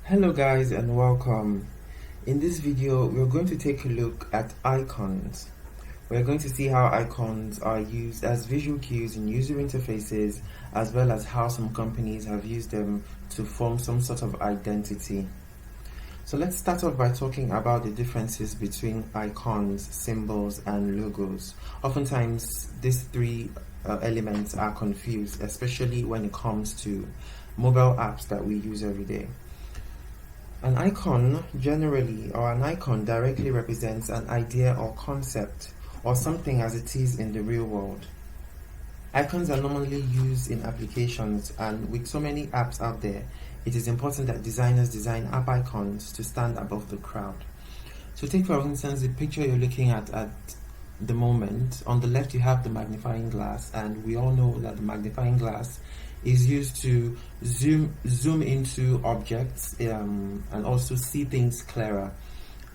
Hello guys and welcome. In this video we're going to take a look at icons. We're going to see how icons are used as visual cues in user interfaces, as well as how some companies have used them to form some sort of identity. So let's start off by talking about the differences between icons, symbols and logos. Oftentimes these three elements are confused, especially when it comes to mobile apps that we use every day. An icon directly represents an idea or concept or something as it is in the real world. Icons are normally used in applications, and with so many apps out there, it is important that designers design app icons to stand above the crowd. So take for instance the picture you're looking at the moment. On the left you have the magnifying glass, and we all know that the magnifying glass is used to zoom into objects and also see things clearer.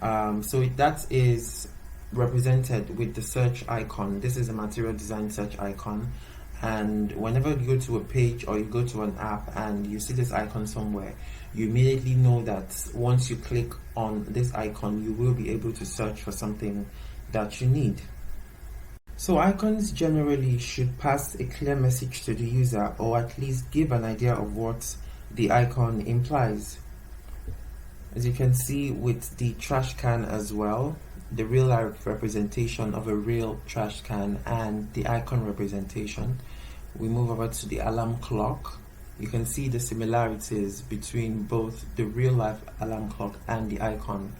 So that is represented with the search icon. This is a material design search icon, and whenever you go to a page or you go to an app and you see this icon somewhere, you immediately know that once you click on this icon you will be able to search for something that you need. So icons generally should pass a clear message to the user, or at least give an idea of what the icon implies. As you can see with the trash can as well, the real life representation of a real trash can and the icon representation. We move over to the alarm clock. You can see the similarities between both the real life alarm clock and the icon.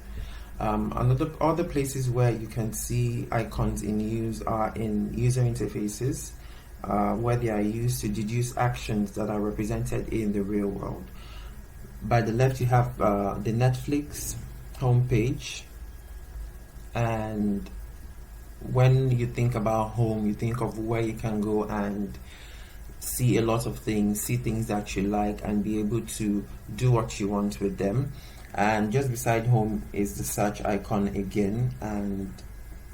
Other places where you can see icons in use are in user interfaces, where they are used to deduce actions that are represented in the real world. By the left you have the Netflix homepage, and when you think about home, you think of where you can go and see a lot of things, see things that you like and be able to do what you want with them. And just beside home is the search icon again, and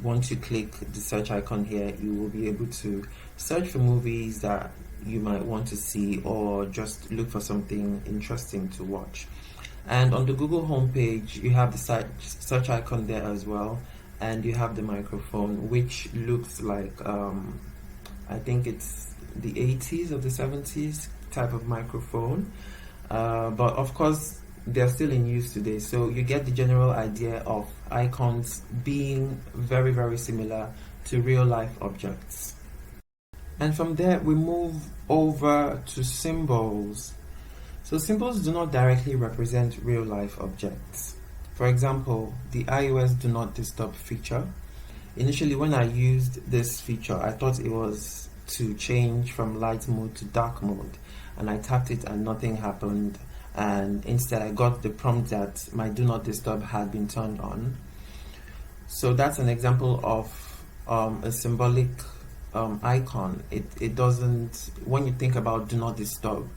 once you click the search icon here, you will be able to search for movies that you might want to see, or just look for something interesting to watch. And on the Google homepage you have the search icon there as well, and you have the microphone, which looks like I think it's the 80s or the 70s type of microphone, but of course they're still in use today. So you get the general idea of icons being very, very similar to real life objects. And from there we move over to symbols. So symbols do not directly represent real life objects. For example, the iOS do not disturb feature. Initially when I used this feature, I thought it was to change from light mode to dark mode, and I tapped it and nothing happened, and instead I got the prompt that my do not disturb had been turned on. So that's an example of a symbolic icon. It doesn't, when you think about do not disturb,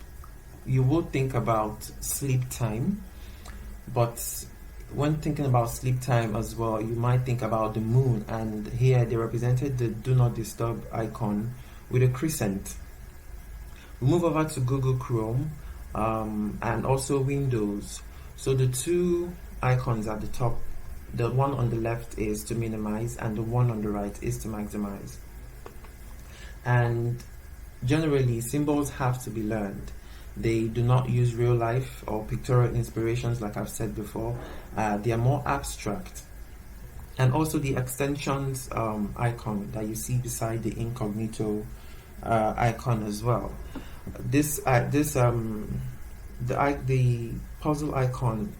you would think about sleep time, but when thinking about sleep time as well, you might think about the moon, and here they represented the do not disturb icon with a crescent. We move over to Google Chrome and also Windows. So the two icons at the top, the one on the left is to minimize and the one on the right is to maximize. And generally symbols have to be learned. They do not use real life or pictorial inspirations like I've said before. They are more abstract. And also the extensions icon that you see beside the incognito icon as well. The puzzle icon,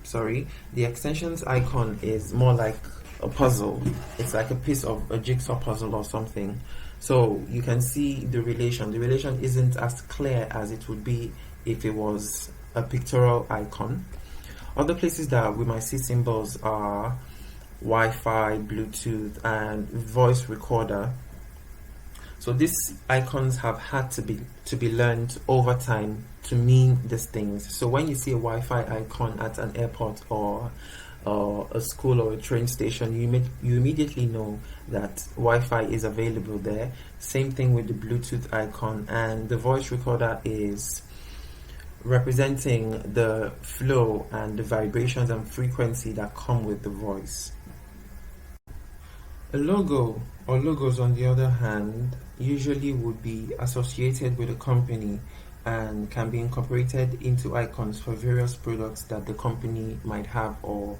sorry, the extensions icon is more like a puzzle. It's like a piece of a jigsaw puzzle or something. So you can see the relation. The relation isn't as clear as it would be if it was a pictorial icon. Other places that we might see symbols are Wi-Fi, Bluetooth, and voice recorder. So these icons have had to be learned over time to mean these things. So when you see a Wi-Fi icon at an airport or a school or a train station, you immediately know that Wi-Fi is available there. Same thing with the Bluetooth icon, and the voice recorder is representing the flow and the vibrations and frequency that come with the voice. A logo or logos, on the other hand, usually would be associated with a company and can be incorporated into icons for various products that the company might have or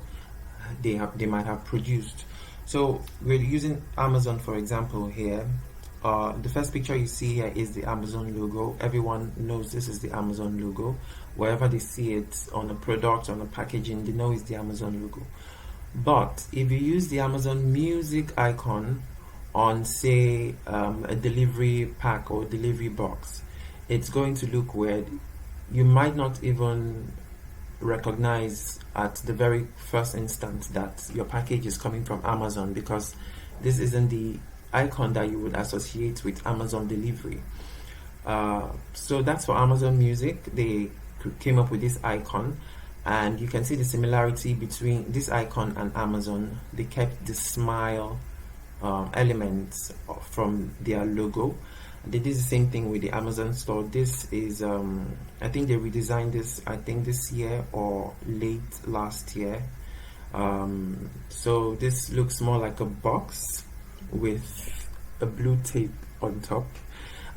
they might have produced. So we're using Amazon for example here. The first picture you see here is the Amazon logo. Everyone knows this is the Amazon logo. Wherever they see it on a product, on a packaging, they know it's the Amazon logo. But if you use the Amazon Music icon on, say, a delivery pack or delivery box, it's going to look weird. You might not even recognize at the very first instant that your package is coming from Amazon, because this isn't the icon that you would associate with Amazon delivery. So that's for Amazon Music. They came up with this icon, and you can see the similarity between this icon and Amazon. They kept the smile elements from their logo. They did the same thing with the Amazon store. This is I think they redesigned this, I think this year or late last year. So this looks more like a box with a blue tape on top,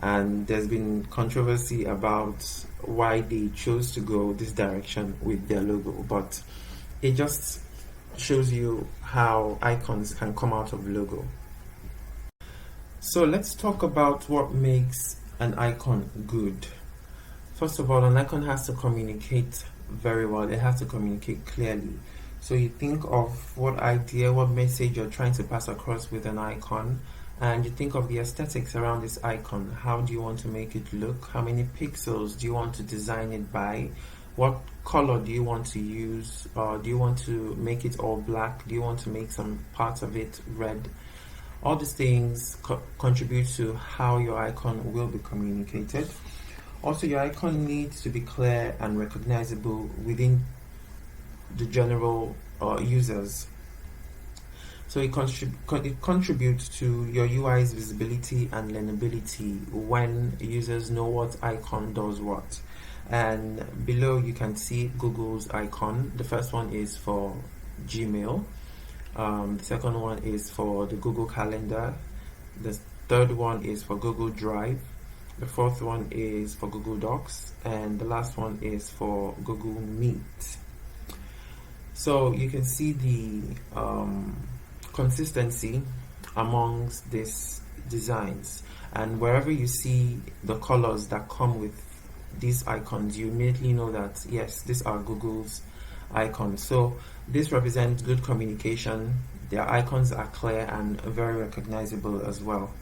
and there's been controversy about why they chose to go this direction with their logo, but it just shows you how icons can come out of logo. So let's talk about what makes an icon good. First of all, an icon has to communicate very well. It has to communicate clearly. So you think of what idea, what message you're trying to pass across with an icon, and you think of the aesthetics around this icon. How do you want to make it look? How many pixels do you want to design it by? What color do you want to use? Do you want to make it all black? Do you want to make some parts of it red? All these things contribute to how your icon will be communicated. Also, your icon needs to be clear and recognizable within the general users. So it contributes to your UI's visibility and learnability when users know what icon does what. And below you can see Google's icon. The first one is for Gmail. The second one is for the Google Calendar. The third one is for Google Drive. The fourth one is for Google Docs. And the last one is for Google Meet. So you can see the consistency amongst these designs, and wherever you see the colors that come with these icons, you immediately know that yes, these are Google's icons. So this represents good communication. Their icons are clear and very recognizable as well.